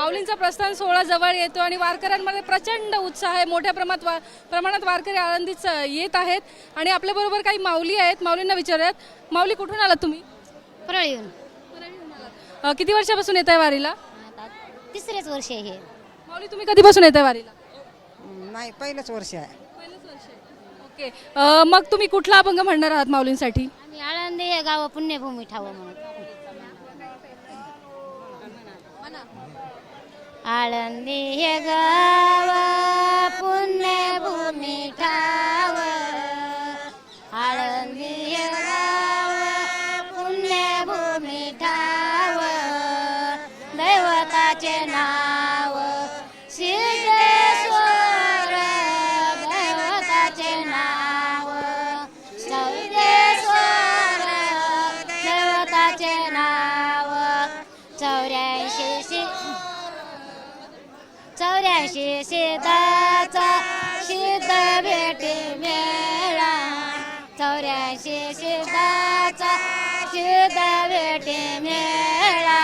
माऊलींचा प्रस्थान सोहळा जवळ येतो आणि वारकऱ्यांमध्ये प्रचंड उत्साह आहे. मोठ्या प्रमाणात वारकरी आळंदीत येत आहेत आणि आपल्याबरोबर काही माऊली आहेत. माऊलींना विचारूयात. माऊली, कुठून आलात तुम्ही? परळीहून. किती वर्षापासून येत आहे वारीला? आता तिसरेच वर्ष आहे हे. माऊली, तुम्ही कधीपासून येत आहे वारीला? नाही, पहिलंच वर्ष आहे. ओके. मग तुम्ही कुठला अभंग म्हणणार आहात माऊलींसाठी? आम्ही आळंदी हे गाव पुण्यभूमी ठाव म्हणून. आळंदी हे गाव पुण्यभूमी ठाव, आळंदी हे गाव पुण्यभूमी ठाव, दैवताचे नाव सिद्धेश्वर, दैवताचे नाव सिद्धेश्वर, दैवताचे नाव 84 सिद्धाचा सिद्ध भेटे मेळा, 84 सिद्धाचा सिद्ध भेटे मेळा,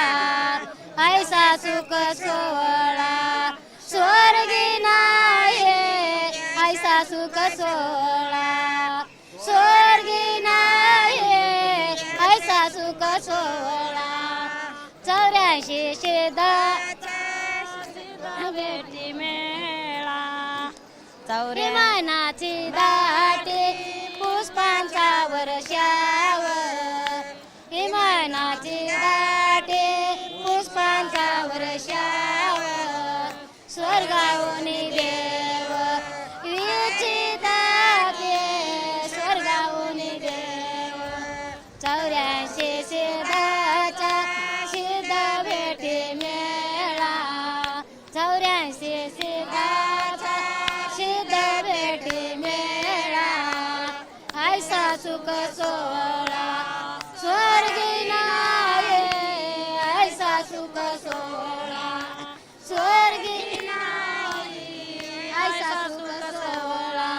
ऐसा सुख सोहळा स्वर्गी नाही, ऐसा सुख सोहळा स्वर्गी नाही, ऐसा सुख सोहळा 84 सिद्धाचा भेटी मेळा, मनाची दाटे पुष्पांचा वर्षावर, मनाची दाटे पुष्पांचा वर्षावर, स्वर्गाहून देव विचिताते, स्वर्गाहून देव 84 सिद्धाचा सिद्ध भेटी मेळा, 84 सिद्धाचा सिद्ध भेटी मेळा, ऐसा सुख सोहळा स्वर्गी नाही, ऐसा सुख सोहळा स्वर्गी नाही, ऐसा सुख सोहळा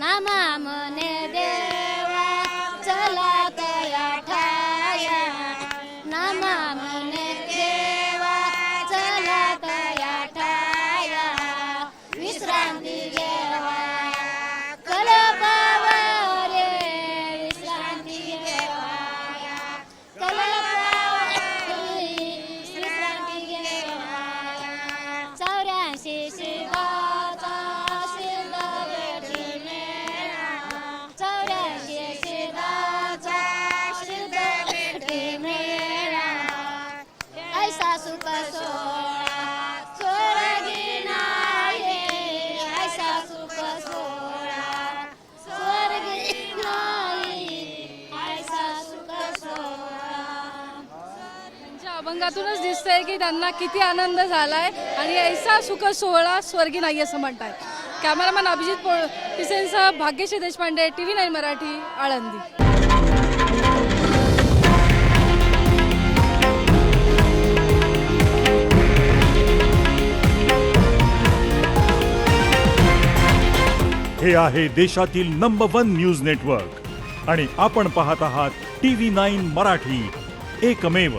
नामा मने देवा चला तया ठाया, नामा मने देवा चला तया ठाया, विश्रांती घेवा कल्पावरे, विश्रांती घेवा कल्पावरे, विश्रांती घेवा 84 सिद्धाचा सिद्ध भेटी मेळा, 84 सिद्धाचा सिद्ध भेटी मेळा, ऐसा सुख सोहळा स्वर्गी नाही, ऐसा सुख सोहळा स्वर्गी नाही, ऐसा सुख सोहळा. त्यांच्या अभंगातूनच दिसतंय की त्यांना किती आनंद झालाय आणि ऐसा सुख सोहळा स्वर्गी नाही असं म्हणताय. कॅमेरामॅन अभिजित पिसेंसह भाग्यश्री देशपांडे, TV9 मराठी, आळंदी. हे आहे देशातील नंबर 1 न्यूज नेटवर्क आणि आपण पाहत आहात TV9 मराठी, एकमेव.